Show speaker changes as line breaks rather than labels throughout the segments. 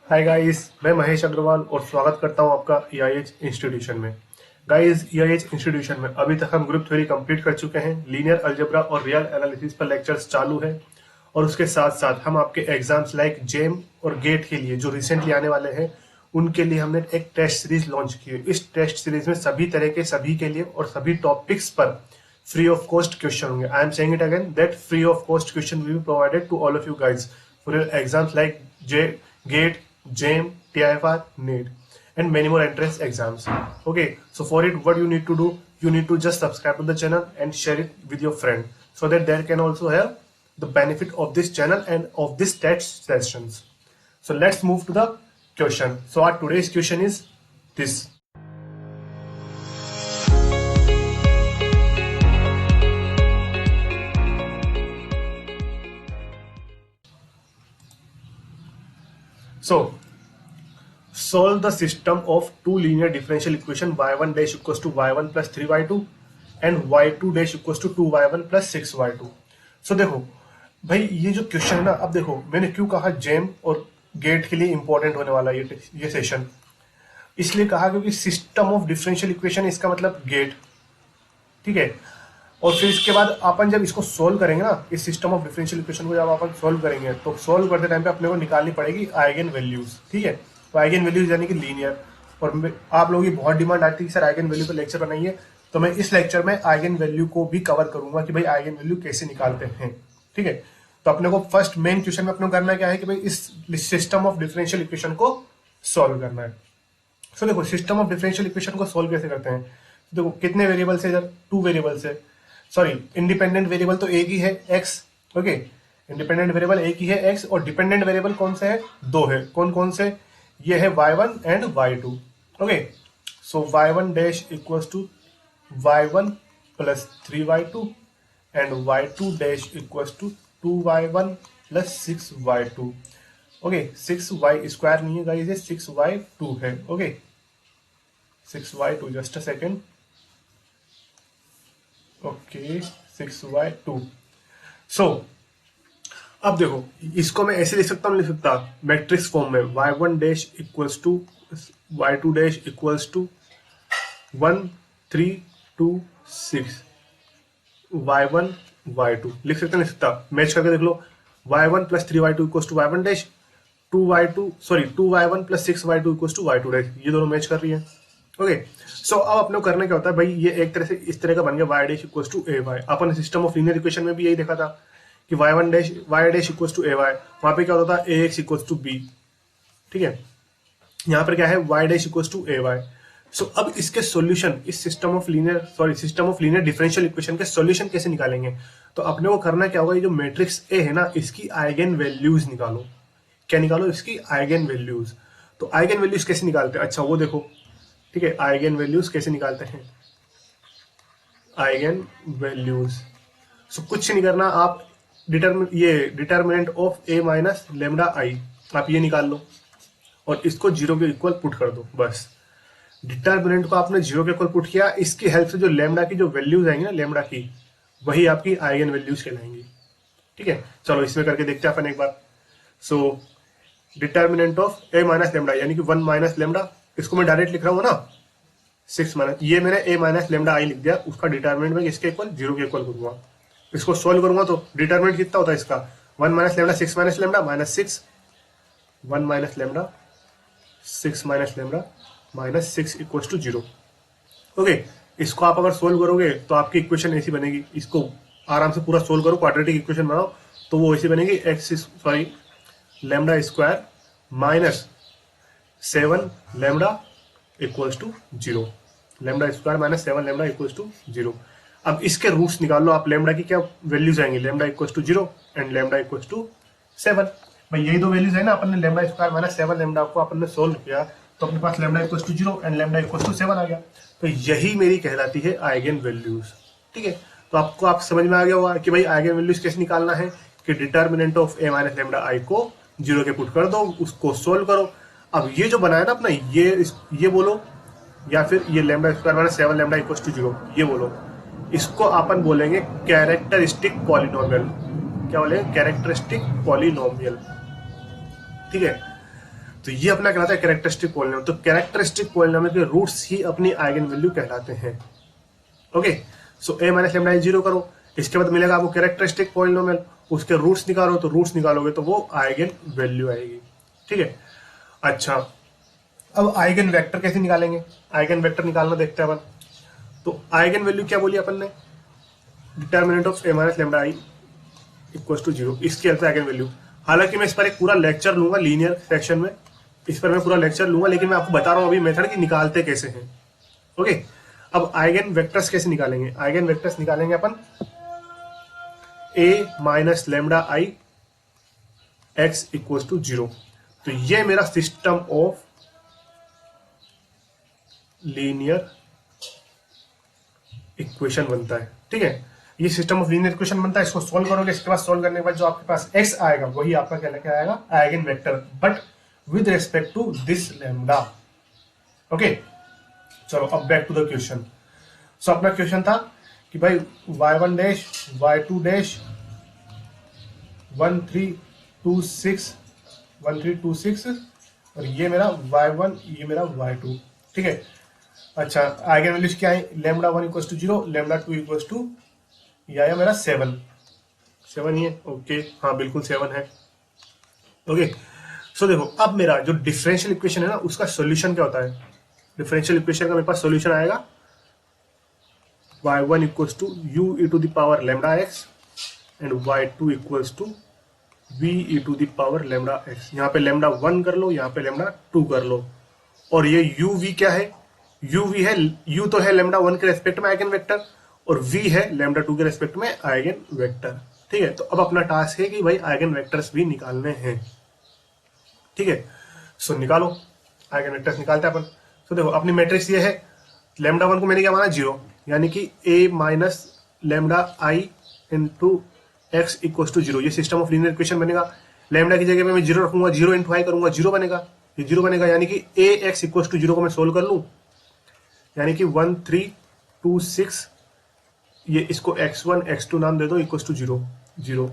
Hi guys, मैं महेश अग्रवाल और स्वागत करता हूं आपका ईआईएच इंस्टीट्यूशन में। गाइस, ईआईएच इंस्टीट्यूशन में अभी तक हम ग्रुप थ्योरी कंप्लीट कर चुके हैं। लीनियर अलजेब्रा और रियल एनालिसिस पर लेक्चर्स चालू है और उसके साथ साथ हम आपके एग्जाम्स लाइक जेम और गेट के लिए जो रिसेंटली आने वाले हैं उनके लिए हमने एक टेस्ट सीरीज लॉन्च की है। इस टेस्ट सीरीज में सभी तरह के सभी के लिए और सभी टॉपिक्स पर फ्री ऑफ कॉस्ट क्वेश्चन होंगे। I am saying it again that free of cost question will be provided to all of you guys for your exams like GATE, JAM, TIFR, NEET, and many more entrance exams. Okay, so for it, what you need to do, you need to just subscribe to the channel and share it with your friend so that they can also have the benefit of this channel and of this test sessions. So let's move to the question. So our today's question is this. So solve the system of two linear differential equation y1 dash equals to y1 plus 3y2 and y2 dash equals to 2y1 plus 6y2. So देखो भाई, ये जो question है ना, अब देखो मैंने क्यों कहा जेम और गेट के लिए इंपॉर्टेंट होने वाला ये सेशन। इसलिए कहा क्योंकि सिस्टम ऑफ डिफरेंशियल इक्वेशन इसका मतलब गेट, ठीक है। और फिर इसके बाद अपन जब इसको सोल्व करेंगे ना, इस सिस्टम ऑफ डिफरेंशियल इक्वेशन को जब अपन सोल्व करेंगे तो सोल्व करते टाइम पे अपने को निकालनी पड़ेगी आइगन वैल्यूज, ठीक है। तो आइगन वैल्यूज यानी कि लीनियर। और आप लोगों की बहुत डिमांड आती है कि सर आइगन वैल्यू पर लेक्चर बनाइए, तो मैं इस लेक्चर में आइगन वैल्यू को भी कवर करूंगा कि भाई आइगन वैल्यू कैसे निकालते हैं, ठीक है। तो अपने को फर्स्ट मेन क्वेश्चन में अपने को करना क्या है कि भाई इस सिस्टम ऑफ डिफरेंशियल इक्वेशन को सोल्व करना है। सो देखो, सिस्टम ऑफ डिफरेंशियल इक्वेशन को सोल्व कैसे करते हैं। देखो कितने वेरिएबल्स है इधर, 2 वेरिएबल्स है। सॉरी, इंडिपेंडेंट वेरिएबल तो एक ही है x, ओके। इंडिपेंडेंट वेरिएबल एक ही है x और डिपेंडेंट वेरिएबल कौन से है, 2 है। कौन कौन से, ये है y1 and y2, okay. So y1 dash equals to y1 plus 3y2 and y2 dash equals to 2y1 plus 6y2, okay. 6y square नहीं है गाइस, ये 6y2 है, okay. 6y2, just a second, okay. 6y2। So अब देखो, इसको मैं ऐसे लिख सकता हूँ, लिख सकता मैट्रिक्स फॉर्म में y1 dash equals to y2 dash equals to 1 3 2 6 y1 y2 लिख सकता, लिख सकता। मैच करके देख लो, y1 plus 3y2 equals to y1 dash, 2y1 plus 6y2 equals to y2 dash, ये दोनों मैच कर रही है, ओके। सो अब अपने को करना क्या होता है भाई, ये एक तरह से इस तरह का बन गया y dash equals to ay। अपन सिस्टम ऑफ लीनियर इक्वेशन में भी यही देखा था कि y1 dash y dash equals to ay, वहां पे क्या होता था ax इक्वल्स टू b, ठीक है। यहाँ पर क्या है, y dash equals to ay। So अब इसके सॉल्यूशन, इस system of linear differential equation के सॉल्यूशन कैसे निकालेंगे। तो अपने को करना क्या होगा, ये जो मैट्रिक्स ए है ना, इसकी आइगन वैल्यूज निकालो। क्या निकालो, इसकी आइगन वैल्यूज। तो आइगन वैल्यूज कैसे निकालते हैं, अच्छा वो देखो, ठीक है। आइगन वैल्यूज कैसे निकालते हैं, आइगन वैल्यूज। सो कुछ नहीं करना, आप determinant of A minus lambda आई, आप ये निकाल लो और इसको 0 के इक्वल पुट कर दो। बस डिटर्मिनेंट को आपने 0 के इक्वल पुट किया, इसकी हेल्प से जो लेमडा की जो वैल्यूज आएंगी ना, लेमडा की, वही आपकी आइगन वैल्यूज कहलाएंगी, ठीक है। चलो इसमें करके देखते हैं अपन एक बार। So determinant of A minus lambda यानी कि 1 माइनस लेमडा, इसको मैं डायरेक्ट लिख रहा हूँ ना, 6 माइनस, ये मैंने ए माइनस लेमडा आई लिख दिया, उसका डिटर्मिनेंट में इसके इक्वल 0 के इक्वल करूंगा। इसको सोल्व करूंगा तो डिटर्मिनेंट कितना होता है इसका, 1 minus lambda 6 minus lambda minus 6, 1 minus lambda 6 minus lambda minus 6 equals to 0, okay. इसको आप अगर सोल्व करोगे तो आपकी इक्वेशन ऐसी बनेगी, इसको आराम से पूरा सोल्व करो, क्वाड्रेटिक इक्वेशन बनाओ तो वो ऐसी बनेगी, lambda square minus 7 lambda equals to 0, lambda square minus 7 lambda equals to 0। अब इसके रूट्स निकाल लो आप, लेमडा की क्या वैल्यूज आएंगी, lambda equals to 0 and lambda equals to 7। भाई यही दो वैल्यूज है ना, अपन ने लेमडा स्क्वायर माइनस 7 लेमडा को अपन ने सोल्व किया तो अपने पास lambda equals to 0 and lambda equals to 7 आ गया। तो यही मेरी कहलाती है आइगन वैल्यूज, ठीक है। तो आपको आप समझ में आ गया होगा कि भाई आइगन वैल्यूज कैसे निकालना है, कि determinant of A minus lambda आई को 0 के पुट कर दो, उसको सोल्व करो। अब ये जो बनाया ना अपना, ये बोलो, या फिर ये lambda square minus 7 lambda equals to 0, ये बोलो, इसको अपन बोलेंगे कैरेक्टरिस्टिक पॉलिनोमियल। क्या बोलेंगे, कैरेक्टरिस्टिक पॉलिनोमियल, ठीक है। तो ये अपना कहलाता है कैरेक्टरिस्टिक पॉलिनॉमियल। तो कैरेक्टरिस्टिक पॉलिनॉमियल के रूट्स ही अपनी आइगन वैल्यू कहलाते हैं। Okay, so a minus lambda zero करो, इसके बाद मिलेगा आपको कैरेक्टरिस्टिक पॉलिनॉमियल, उसके रूट्स निकालो, तो रूट्स निकालोगे तो वो आइगन वैल्यू आएगी। ठीक है, अच्छा अब आइगन वेक्टर कैसे निकालेंगे, आइगन वेक्टर निकालना देखते हैं अपन। तो आइगन वैल्यू क्या बोली अपन ने, determinant of a minus lambda I equal to zero, इसकी हेल्प से आइगन वैल्यू। हालांकि मैं इस पर एक पूरा लेक्चर लूंगा लीनियर सेक्शन में, इस पर मैं पूरा लेक्चर लूंगा, लेकिन मैं आपको बता रहा हूं अभी मेथड की निकालते कैसे हैं। ओके, अब आइगन वेक्टर्स कैसे निकालेंगे, आइगन वेक्टर्स निकालेंगे अपन a minus lambda I x equal to zero. तो ये मेरा सिस्टम ऑफ लीनियर इक्वेशन बनता है। ठीक है, ये सिस्टम ऑफ लीनियर इक्वेशन बनता है, इसको सोल्व करोगे, इसके बाद सोल्व करने के बाद जो आपके पास x आएगा वही आपका क्या लेके आएगा, eigen vector, but with respect to this lambda. Okay, चलो अब back to the question. So अपना क्वेश्चन था कि भाई y1 डैश y2 डैश 1326 और ये मेरा y1 ये मेरा y2। ठीक है, अच्छा आइगन वैल्यूज क्या है, lambda 1 equal to zero, lambda 2 equal to ये आया मेरा 7 ही है। ओके, हाँ बिल्कुल 7 है। ओके, सो देखो अब मेरा जो डिफरेंशियल इक्वेशन है ना उसका सॉल्यूशन क्या होता है, डिफरेंशियल इक्वेशन का मेरे पास सॉल्यूशन आएगा y1 equals to u e to the power lambda x and y2 equals to v e to the power lambda x। यहाँ पे लेमडा 1 कर लो, यहाँ पे लेमडा 2 कर लो, और ये u v क्या है, u v है, u तो है लेमडा 1 के रेस्पेक्ट में आइगन वेक्टर और v है लेमडा 2 के रेस्पेक्ट में आइगन वेक्टर। ठीक है, तो अब अपना टास्क है कि भाई आइगन वेक्टर्स भी निकालने हैं। ठीक है, सो निकालो, आइगन वेक्टर्स निकालते हैं अपन। तो देखो अपनी मैट्रिक्स ये है, लेमडा 1 को मैंने क्या माना, जीरो, यानी कि a minus lambda I into x equal to zero. ये सिस्टम ऑफ लीनियर इक्वेशन बनेगा। लेमडा की जगह पे मैं जीरो रखूंगा, जीरो इंटू आई करूंगा, जीरो बनेगा, ये जीरो बनेगा, यानी कि a x equal to zero को मैं सोल्व कर लूं, यानी कि 1326, ये इसको x1 x2 नाम दे दो, इक्वल टू जीरो जीरो।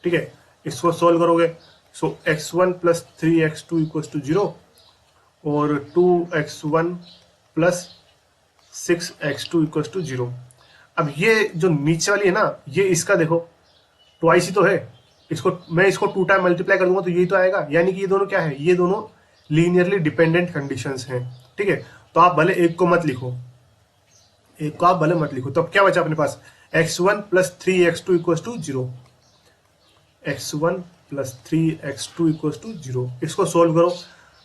ठीक है, इसको सोल्व करोगे, so x1 plus 3x2 equal to zero और 2x1 plus 6x2 equal to zero. अब ये जो नीचे वाली है ना, ये इसका देखो ट्वाइस ही तो है, इसको मैं इसको 2 टाइम मल्टीप्लाई कर दूंगा तो यही तो आएगा, यानी कि ये दोनों क्या है, ये दोनों लीनियरली डिपेंडेंट कंडीशंस हैं। ठीक है, तो आप भले एक को मत लिखो, एक को आप भले मत लिखो, तो अब क्या बचा अपने पास, x1 plus 3x2 equal to zero, x1 plus 3x2 equal to zero. इसको सोल्व करो,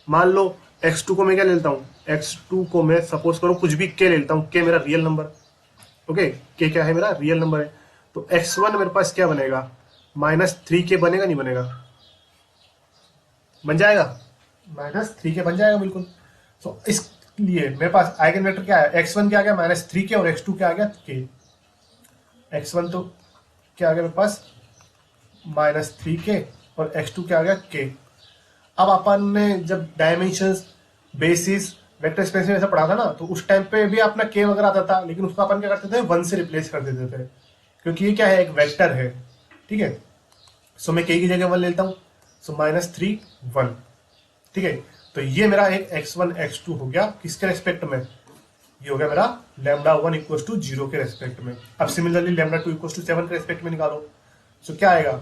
मान लो x2 को मैं क्या ले लेता हूँ, x2 को मैं सपोज करो कुछ भी k ले लेता हूँ, k मेरा रियल नंबर। ओके, k क्या है, मेरा रियल नंबर है। तो x1 मेरे पास क्या बनेगा, -3k बनेगा, नहीं बनेगा, बन जाएगा, -3k बन जाएगा बिल्कुल। तो इसलिए मेरे पास आइगन वेक्टर क्या है, x1 क्या आ गया -3k और x2 क्या आ गया k। x1 तो क्या आ गया मेरे पास -3k और x2 क्या आ गया k। अब अपन ने जब डायमेंशंस, बेसिस, वेक्टर स्पेस में ऐसा पढ़ा था ना, तो उस टाइम पे भी अपना k वगैरह आता था, लेकिन उसको अपन क्या करते थे, 1 से रिप्लेस कर देते थे, क्योंकि ये क्या है, एक वेक्टर है। ठीक है, सो मैं k की जगह 1 लेता हूं, सो -3 1। ठीक है, तो ये मेरा एक x1 x2 हो गया, किसके रेस्पेक्ट में, ये हो गया मेरा लेमडा 1 इक्वल टू जीरो के रेस्पेक्ट में। अब सिमिलरली लेमडा 2 इक्वल टू 7 के रेस्पेक्ट में निकालो, सो क्या आएगा,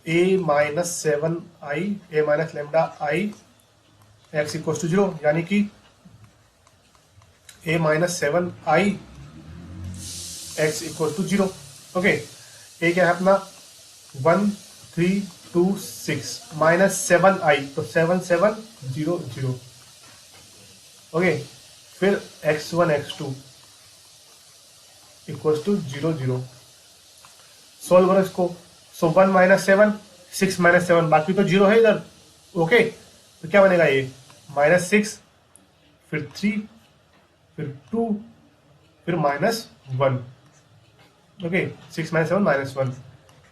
a minus 7i a minus lambda I x equal to zero, यानी कि a minus 7i x equal to zero. Okay, a क्या है अपना 1326 माइनस 7i, तो 7700। ओके, फिर x1 x2 equal to 0 0। Solve करो इसको, सो 1 माइनस 7 6 माइनस 7, बाकी तो 0 है इधर। ओके, तो क्या बनेगा, ये -6 फिर 3 फिर 2 फिर -1। ओके, 6 माइनस 7 -1,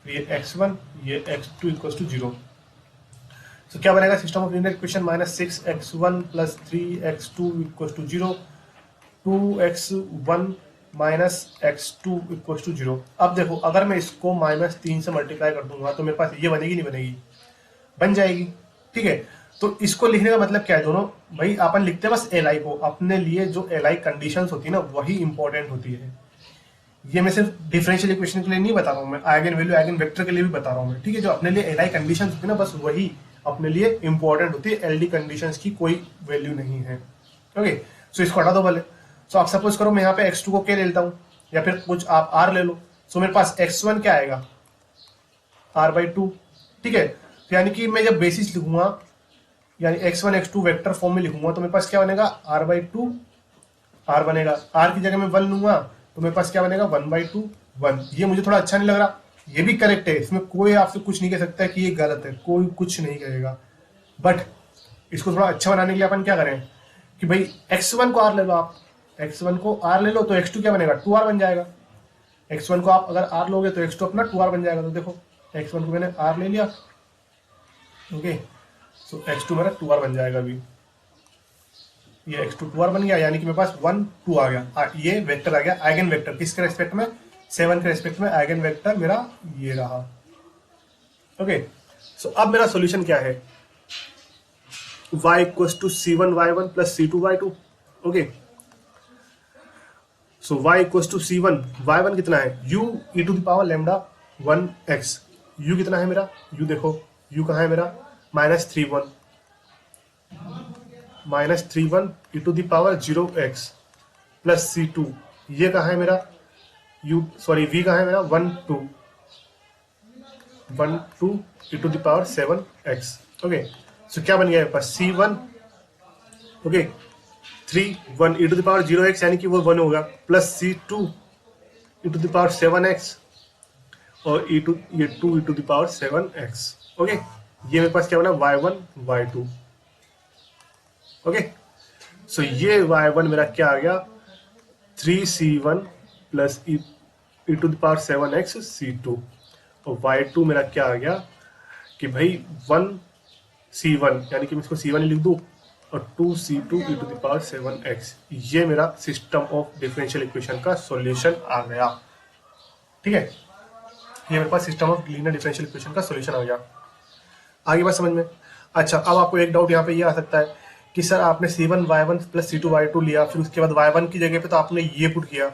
ये x1 ये x2 इक्वल टू 0। तो क्या बनेगा, system of linear equation -6x1 plus 3x2 equal to 0, 2x1 minus x2 equal to 0। अब देखो अगर मैं इसको -3 से मल्टीप्लाई कर दूंगा तो मेरे पास ये बनेगी, नहीं बनेगी, बन जाएगी। ठीक है, तो इसको लिखने का मतलब क्या है, दोनों भाई अपन लिखते हैं बस एल आई को, अपने लिए जो एल आई कंडीशन होती है ना वही इंपॉर्टेंट होती है। ये मैं सिर्फ डिफरेंशियल इक्वेशन के लिए नहीं बता रहा हूँ, मैं आइगन वैल्यू आइगन वेक्टर के लिए भी बता रहा हूँ मैं, ठीक है। जो अपने लिए एल आई कंडीशन होती है ना बस वही अपने लिए इंपॉर्टेंट होती है, एल डी कंडीशन की कोई वैल्यू नहीं है। ओके, सो इसको हटा दो पहले। सो आप सपोज करो मैं यहाँ पे x2 को क्या ले लेता हूँ, या फिर कुछ आप r ले लो। सो मेरे पास x1 क्या आएगा, r/2, ठीक है। तो यानी कि मैं जब बेसिस लिखूंगा, यानी x1 x2 वेक्टर फॉर्म में लिखूंगा, तो मेरे पास क्या बनेगा, r/2 r बनेगा। r की जगह मैं 1 लूंगा तो मेरे पास क्या बनेगा, 1/2 1। ये मुझे थोड़ा अच्छा नहीं लग रहा, ये भी करेक्ट है, इसमें कोई आपसे कुछ नहीं कह सकता कि ये गलत है, कोई कुछ नहीं कहेगा। बट इसको थोड़ा अच्छा बनाने के लिए अपन क्या करें कि भाई x1 को r ले लो, आप x1 को r ले लो तो x2 क्या बनेगा, 2r बन जाएगा। x1 को आप अगर r लोगे तो x2 अपना 2r बन जाएगा। तो देखो x1 को मैंने r ले लिया, ओके, सो x2 मेरा 2r बन जाएगा। अभी ये x2 2r बन गया, यानी कि मेरे पास 1 2 आ गया। ये वेक्टर आ गया आइगन वेक्टर, किसके रेस्पेक्ट में, 7 के रेस्पेक्ट में आइगन वेक्टर मेरा ये रहा। ओके, सो अब मेरा सॉल्यूशन क्या है, y equals to c1y1 plus c2y2। Okay, so y equals to c1, y1 कितना है, u e to the power lambda 1x। u कितना है मेरा, u देखो u कहाँ है मेरा, -31 e to the power 0x plus c2, ये कहाँ है मेरा u, सॉरी v कहाँ है मेरा, 12 e to the power 7x। Okay, so क्या बन गया मेरे पास, c1, okay 1 e to the power 0x यानी कि वो 1 होगा, plus c2 e to the power 7x और ये 2 e to the power 7x। Okay, ये मेरे पास क्या बना, y1 y2। ओके, सो ये y1 मेरा क्या आ गया, 3c1 plus e to the power 7x c2, और y2 मेरा क्या आ गया कि भाई 1c1 यानी कि मैं इसको c1 लिख दूं और 2c2 e to the power 7x। ये मेरा सिस्टम ऑफ डिफरेंशियल इक्वेशन का सॉल्यूशन आ गया, ठीक है। ये मेरे पास system of linear differential equation का सॉल्यूशन आ गया। आगे बात समझ में। अच्छा, अब आपको एक डाउट यहाँ पे ये आ सकता है कि सर आपने c1y1 प्लस c2y2 लिया, फिर उसके बाद y1 की जगह पे तो आपने ये पुट किया,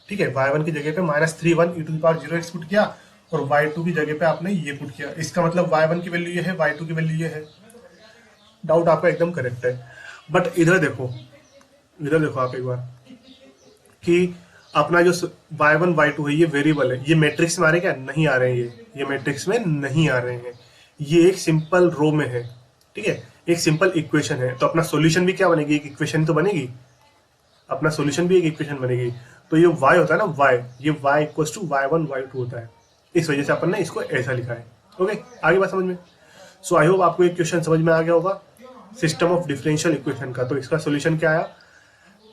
ठीक है, y1 की जगह पे -31 e to the power 0x put किया और y2 की जगह पे आपने ये पुट किया। इसका मतलब y1 की वैल्यू ये है, y2 की वैल्यू ये है। डाउट आपका एकदम करेक्ट है, बट इधर देखो आप एक बार कि अपना जो y1 y2 है ये वेरिएबल है, ये मैट्रिक्स में आ रहे हैं क्या, नहीं आ रहे हैं, ये मैट्रिक्स में नहीं आ रहे हैं, ये एक सिंपल रो में है, ठीक है, एक सिंपल इक्वेशन है। तो अपना सॉल्यूशन भी क्या बनेगी, एक इक्वेशन तो बनेगी, अपना सॉल्यूशन भी एक इक्वेशन बनेगी। तो ये y होता है ना, y, ये y equals to y1 y2 होता है, इस वजह से अपन ने इसको ऐसा लिखा है। ओके, आगे बात समझ में। सो आई होप आपको एक क्वेश्चन समझ में आ गया होगा सिस्टम ऑफ डिफरेंशियल इक्वेशन का। तो इसका सॉल्यूशन क्या आया,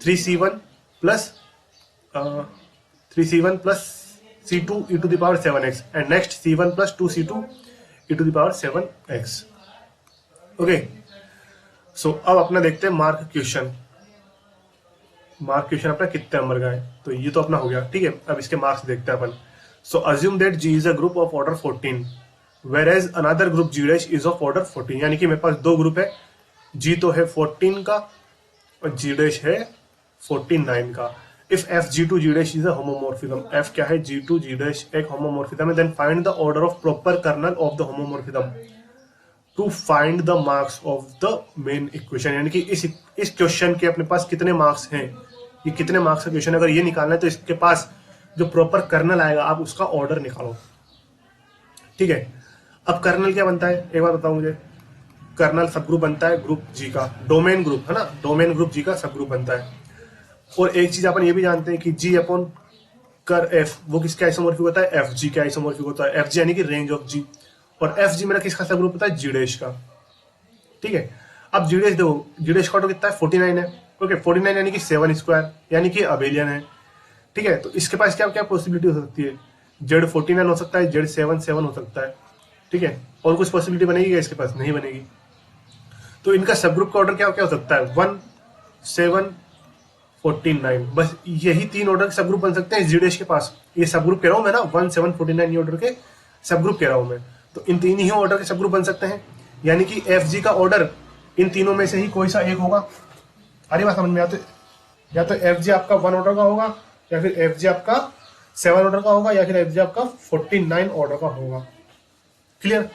3c1 plus c2 e to the power 7x and next c1 plus 2c2 e to the power 7x। Okay, so अब अपना देखते हैं मार्क क्वेश्चन अपना कितने नंबर का है। तो ये तो अपना हो गया, ठीक है। अब इसके मार्क्स देखते हैं अपन। So assume that G is a group of order 14 whereas another group G dash is of order 14। यानी कि मेरे पास दो ग्रुप है, G तो है 14 का और G dash है 49 का। If F G2 G dash is a homomorphism, F क्या है, G2 G dash एक homomorphism है, then find the order of proper kernel of the homomorphism to find the marks of the main equation। यानी कि इस question के अपने पास कितने मार्क्स हैं, ये कितने मार्क्स का क्वेश्चन, अगर ये निकालना है तो इसके पास जो प्रॉपर कर्नल आएगा आप उसका ऑर्डर निकालो, ठीक है। अब कर्नल क्या बनता है, एक बार बताओ मुझे। कर्नल सब ग्रुप बनता है ग्रुप जी का, डोमेन ग्रुप है ना, डोमेन ग्रुप जी का सब ग्रुप बनता है। और एक चीज अपन ये भी जानते हैं कि जी अपॉन कर एफ वो किसका आइसोमॉर्फिक होता है, एफ जी का आइसोमॉर्फिक होता है। एफ जी यानी कि रेंज ऑफ जी, और एफ जी मेरा किसका सब ग्रुप होता है, जी डैश का, ठीक है। अब जी डैश देखो, जी डैश का ऑर्डर कितना है, 49 है। ओके, 49 यानी कि 7 स्क्वायर यानी कि अबेलियन है, ठीक है। तो इसके पास क्या क्या पॉसिबिलिटी हो सकती है, जेड 49 हो सकता है, जेड 7 हो सकता है, ठीक है। और कुछ पॉसिबिलिटी बनेगी क्या इसके पास, नहीं बनेगी। तो इनका सब ग्रुप का ऑर्डर क्या क्या हो सकता है, 1 7 49, बस यही तीन ऑर्डर के सब ग्रुप बन सकते हैं जी डैश के पास। ये सब ग्रुप कह रहा हूं मैं ना, 1 7 49 ये ऑर्डर के सब ग्रुप कह रहा हूं मैं। तो इन तीन ही ऑर्डर के सब ग्रुप बन सकते हैं। यानी कि एफ जी का ऑर्डर इन तीनों में से ही कोई सा एक होगा। अरे बात समझ में आते, या तो एफ जी आपका 1 ऑर्डर का होगा, या फिर एफ जी आपका 7 ऑर्डर का होगा, या फिर एफ जी आपका 49 ऑर्डर का होगा। क्लियर?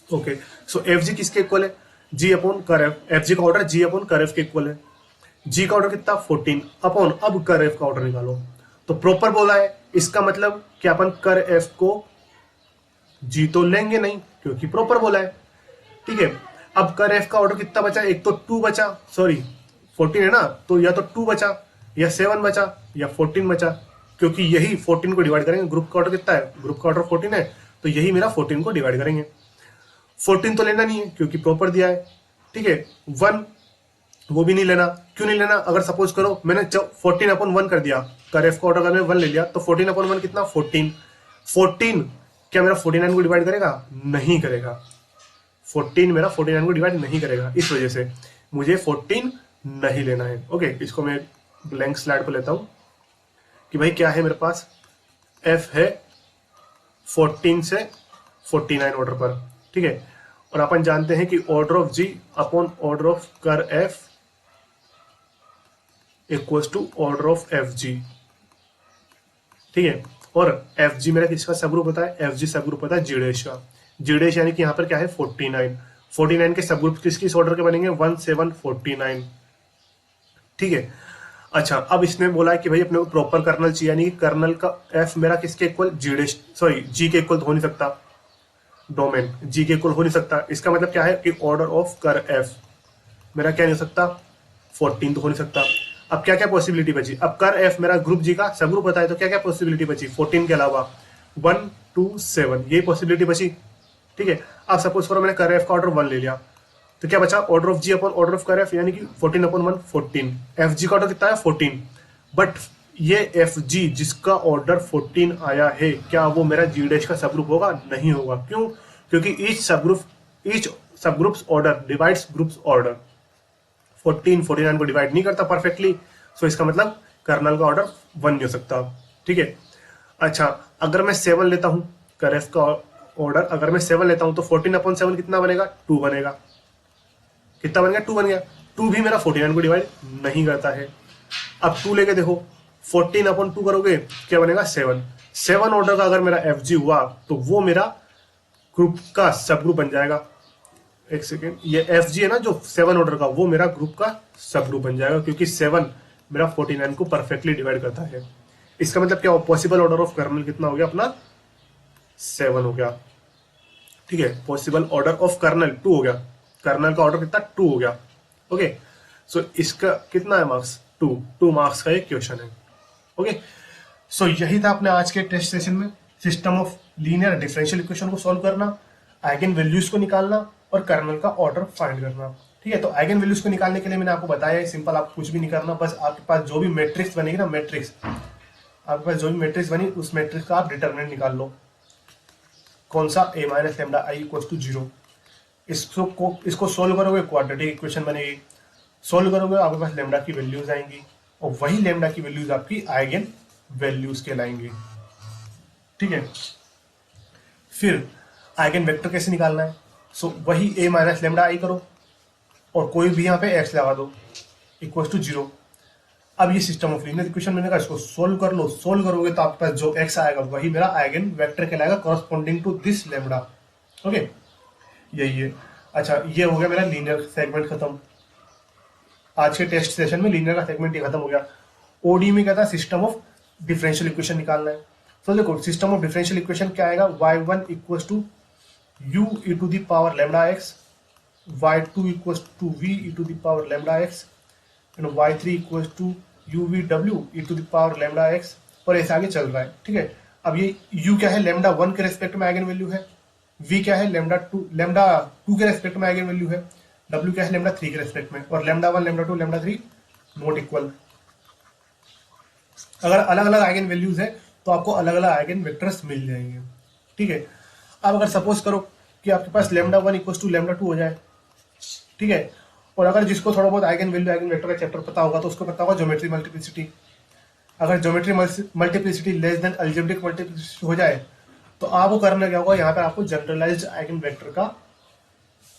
ओके, सो एफ जी किसके इक्वल है? जी अपॉन कर एफ। एफ जी का ऑर्डर जी अपॉन कर एफ के इक्वल है। जी का ऑर्डर कितना? 14 अपॉन, अब कर एफ का ऑर्डर निकालो। तो प्रॉपर बोला है, इसका मतलब कि अपन कर एफ को जी तो लेंगे नहीं, क्योंकि प्रॉपर बोला है। ठीक है, अब कर एफ का ऑर्डर कितना बचा? एक तो 2 बचा, सॉरी 14 है ना, तो या तो 2 बचा, या 7 बचा, या 14 बचा, क्योंकि यही 14 को डिवाइड करेंगे। ग्रुप का ऑर्डर कितना है? ग्रुप का ऑर्डर 14 है, तो यही मेरा 14 को डिवाइड करेंगे। 14 तो लेना नहीं है क्योंकि प्रॉपर दिया है। ठीक है, 1 वो भी नहीं लेना। क्यों नहीं लेना? अगर सपोज करो मैंने 14 अपॉन 1 कर दिया, कर एफ का ऑर्डर अगर मैंने 1 ले लिया, तो 14 अपॉन 1 कितना? 14। 14 क्या मेरा 49 को डिवाइड करेगा? नहीं करेगा। 14 मेरा 49 को डिवाइड नहीं करेगा, इस वजह से मुझे 14 नहीं लेना है। ओके, इसको मैं ब्लैंक स्लाइड पर लेता हूं कि भाई क्या है मेरे पास, एफ है 14 से 49 ऑर्डर पर। ठीक है, और अपन जानते हैं कि order of G upon order of कर F equals to order of F G. ठीक है, और एफ जी मेरा किसका सब ग्रुप होता है? एफ जी सब ग्रुप होता है जी डैश का। जी डैश यानी कि यहाँ पर क्या है? 49। 49 के सब ग्रुप किस किस ऑर्डर के बनेंगे? 1 7 49। ठीक है, अच्छा अब इसने बोला है कि भाई अपने को प्रॉपर कर्नल चाहिए, यानी कि कर्नल का एफ मेरा किसके इक्वल? जी डैश, सॉरी जी के इक्वल हो नहीं सकता, डोमेन जी के इक्वल हो नहीं सकता। इसका मतलब क्या है कि ऑर्डर ऑफ कर एफ मेरा क्या नहीं हो सकता? 14 तो हो नहीं सकता। अब क्या क्या पॉसिबिलिटी बची? अब कर एफ मेरा ग्रुप जी का सब ग्रुप होता है, तो क्या क्या पॉसिबिलिटी बची 14 के अलावा? 1 2 7, यही पॉसिबिलिटी बची। ठीक है, अब सपोज करो मैंने कर एफ का ऑर्डर 1 ले लिया, तो क्या बचा? Order of G upon order of कर एफ, यानी कि 14 अपॉन 1 14। एफ जी का ऑर्डर कितना है? 14। बट ये एफ जी जिसका ऑर्डर 14 आया है, क्या वो मेरा जी डैश का सब ग्रुप होगा? नहीं होगा। क्यों? क्योंकि ईच सब groups order divides groups order. 14 49 को डिवाइड नहीं करता परफेक्टली, सो इसका मतलब कर्नल का ऑर्डर 1 नहीं हो सकता। ठीक है, अच्छा अगर मैं 7 लेता हूं, कर एफ का ऑर्डर अगर मैं 7 लेता हूं, तो 14 अपॉन 7 कितना बनेगा? 2 बनेगा। कितना बन गया? 2 बन गया। 2 भी मेरा 49 को डिवाइड नहीं करता है। अब 2 लेके देखो, 14 अपॉन 2 करोगे क्या बनेगा? 7। 7 ऑर्डर का अगर मेरा एफ जी हुआ, तो वो मेरा ग्रुप का सब ग्रुप बन जाएगा। एक सेकेंड, ये एफ जी है ना जो 7 ऑर्डर का, वो मेरा ग्रुप का सब ग्रुप बन जाएगा, क्योंकि 7 मेरा 49 को परफेक्टली डिवाइड करता है। इसका मतलब क्या? पॉसिबल ऑर्डर ऑफ कर्नल कितना हो गया अपना? 7 हो गया। ठीक है, पॉसिबल ऑर्डर ऑफ कर्नल 2 हो गया। कर्नल का ऑर्डर कितना? 2 हो गया। ओके, सो इसका कितना है मार्क्स? 2 मार्क्स का एक क्वेश्चन है। ओके, सो यही था अपने आज के टेस्ट सेशन में, system of linear differential equation को सॉल्व करना, आइगन वैल्यूज को निकालना और कर्नल का ऑर्डर फाइंड करना। ठीक है, तो आइगन वैल्यूज को निकालने के लिए मैंने आपको बताया है, सिंपल, आप कुछ भी नहीं करना, बस आपके पास जो भी मैट्रिक्स बनेगी ना, मैट्रिक्स आपके पास जो भी मैट्रिक्स बनी, उस मैट्रिक्स का आप डिटरमिनेंट निकाल लो। कौन सा? a minus lambda I equal to 0। इसको सोल्व करोगे, क्वाड्रेटिक इक्वेशन बनेगी। सोल्व करोगे, आपके पास लेमडा की वैल्यूज आएंगी, और वही लेमडा की वैल्यूज आपकी आइगन वैल्यूज कहलाएंगी। ठीक है, फिर आइगन वेक्टर कैसे निकालना है? सो वही a माइनस लेमडा आई करो, और कोई भी यहाँ पे x लगा दो, इक्वल टू 0। अब ये सिस्टम ऑफ लीनियर इक्वेशन मैंने कहा, इसको सोल्व कर लो। सोल्व करोगे तो आपके पास जो x आएगा वही मेरा आइगन वेक्टर कहलाएगा, corresponding to this lambda. Okay, यही है। अच्छा, ये हो गया मेरा लीनियर सेगमेंट खत्म। आज के टेस्ट सेशन में लीनियर का सेगमेंट ये खत्म हो गया। ओडी में क्या था? सिस्टम ऑफ डिफरेंशियल इक्वेशन निकालना है। तो देखो, सिस्टम ऑफ डिफरेंशियल इक्वेशन क्या आएगा? y1 equals to u e to the power lambda x, y2 equals to v e to the power lambda x, and y3 equals to uvw e to the power lambda x, और ऐसे आगे चल रहा है। ठीक है, अब ये u क्या है? लैम्डा 1 के रेस्पेक्ट में आइगन वैल्यू है, v क्या है? लैम्डा 2 के रेस्पेक्ट में आइगन वैल्यू है, w क्या है? लैम्डा 3 के रेस्पेक्ट में, और lambda 1 lambda 2 lambda 3 not equal. अगर अलग अलग आइगन वैल्यूज है तो आपको अलग अलग आइगन वेक्टर्स मिल जाएंगे। ठीक है, अब अगर सपोज करो कि आपके पास लैम्डा 1 इक्वल टू लैम्डा 2 हो जाए, ठीक है, और अगर जिसको थोड़ा बहुत आइगन वैल्यू आइगन वेक्टर का चैप्टर पता होगा तो उसको पता होगा ज्योमेट्री मल्टीप्लिसिटी। अगर geometry multiplicity less than algebraic multiplicity हो जाए, तो आपको करना क्या होगा? यहाँ पर आपको जनरलाइज्ड आइगन वेक्टर का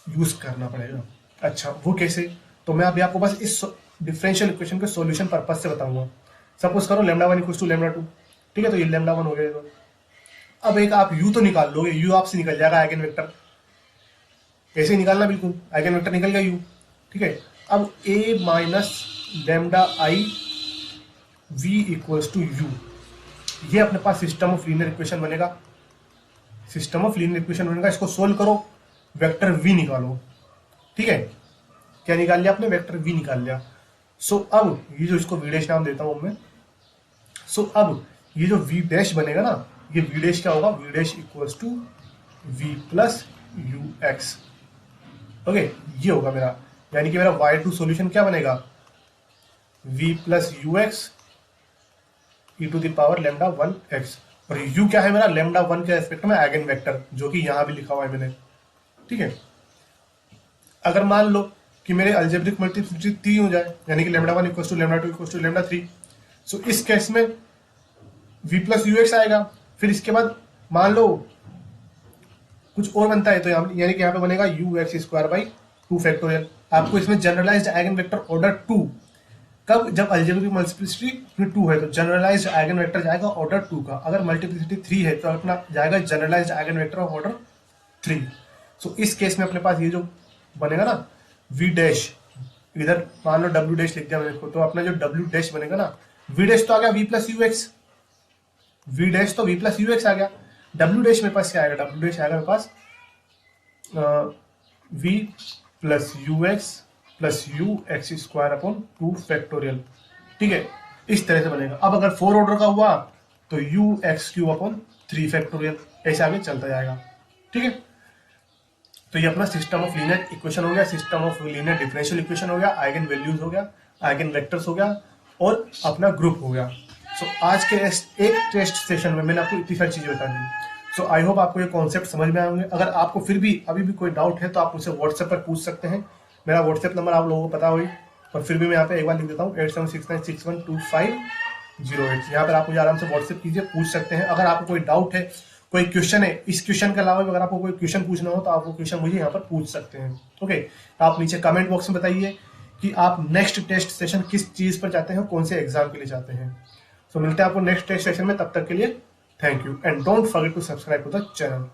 यूज करना पड़ेगा। अच्छा वो कैसे, तो मैं अभी आपको बस इस डिफरेंशियल इक्वेशन के सॉल्यूशन पर्पज से बताऊंगा। सपोज करो lambda one equals to lambda two, ठीक है, तो ये लैम्डा वन हो गया। तो अब एक आप यू तो निकाल लोगे, यू आपसे निकल जाएगा आइगन वेक्टर, ऐसे ही निकालना बिल्कुल, आइगन वेक्टर निकल गया यू, ठीक है। अब A minus lambda I V equals to U, ये अपने पास सिस्टम ऑफ लीनियर इक्वेशन बनेगा। सिस्टम ऑफ लीनियर इक्वेशन बनेगा, इसको सोल्व करो, वेक्टर वी निकालो, ठीक है। क्या निकाल लिया आपने, वेक्टर वी निकाल लिया। सो अब ये जो इसको वी डैश नाम देता हूं मैं, सो अब ये जो वी डैश बनेगा ना, ये वी डैश क्या होगा, v dash equals to v plus u x, okay, ये होगा मेरा, यानी कि मेरा y2 सॉल्यूशन क्या बनेगा, v plus u x e to the power lambda one x, और u क्या है मेरा, लैम्डा वन के रेस्पेक्ट में आइगन वेक्टर, जो कि यहां भी लिखा हुआ है मैंने, ठीक है। अगर मान लो कि मेरे अलजेब्रिक मल्टीप्लिसिटी 3 हो जाए, यानी कि lambda one equals to lambda two equals to lambda three, so इस केस में v प्लस यू एक्स आएगा। फिर इसके बाद मान लो कुछ और बनता है, तो यानी कि यहाँ पे बनेगा u x square by two factorial. आपको इसमें generalised eigen vector order two, कब, जब अलजेब्रिक मल्टीप्लिसिटी 2 है तो जनरलाइज्ड आइगन वेक्टर जाएगा ऑर्डर 2 का, अगर मल्टीप्लिसिटी 3 है तो अपना जाएगा generalised eigen vector of order 3। So इस केस में अपने पास ये जो बनेगा ना v डैश, इधर मान लो w डैश लिख दिया मैंने इसको, तो अपना जो w डैश बनेगा ना, v डैश तो आ गया v plus u x, v dash तो v प्लस यू एक्स आ गया, w डैश मेरे पास क्या आएगा, w डैश आएगा मेरे पास v plus u x plus u x square upon two factorial, ठीक है, इस तरह से बनेगा। अब अगर 4 ऑर्डर का हुआ तो you x Q upon 3 factorial, ऐसे आगे चलता जाएगा, ठीक है। तो ये अपना सिस्टम ऑफ लीनियर इक्वेशन हो गया, system of linear differential equation हो गया, आइगन वैल्यूज हो गया, आइगन वेक्टर्स हो गया, और अपना ग्रुप हो गया। सो आज के एक टेस्ट सेशन में मैंने आपको इतनी सारी चीजें बता दी। सो आई होप आपको ये कॉन्सेप्ट समझ में आए होंगे। अगर आपको फिर भी अभी भी कोई डाउट है तो आप मुझसे व्हाट्सएप पर पूछ सकते हैं, मेरा व्हाट्सएप नंबर आप लोगों को पता होगी, और फिर भी मैं यहाँ पे एक बार लिख देता हूँ 8769612508। यहाँ पर आप मुझे आराम से व्हाट्सएप कीजिए, पूछ सकते हैं। अगर आपको कोई डाउट है, कोई क्वेश्चन है, इस क्वेश्चन के अलावा अगर आपको कोई क्वेश्चन पूछना हो तो आप वो क्वेश्चन मुझे यहाँ पर पूछ सकते हैं, ओके। आप नीचे कमेंट बॉक्स में बताइए कि आप नेक्स्ट टेस्ट सेशन किस चीज पर जाते हैं, कौन से एग्जाम के लिए जाते हैं। तो मिलते हैं आपको नेक्स्ट टेस्ट सेशन में, तब तक के लिए thank you and don't forget to subscribe to the channel.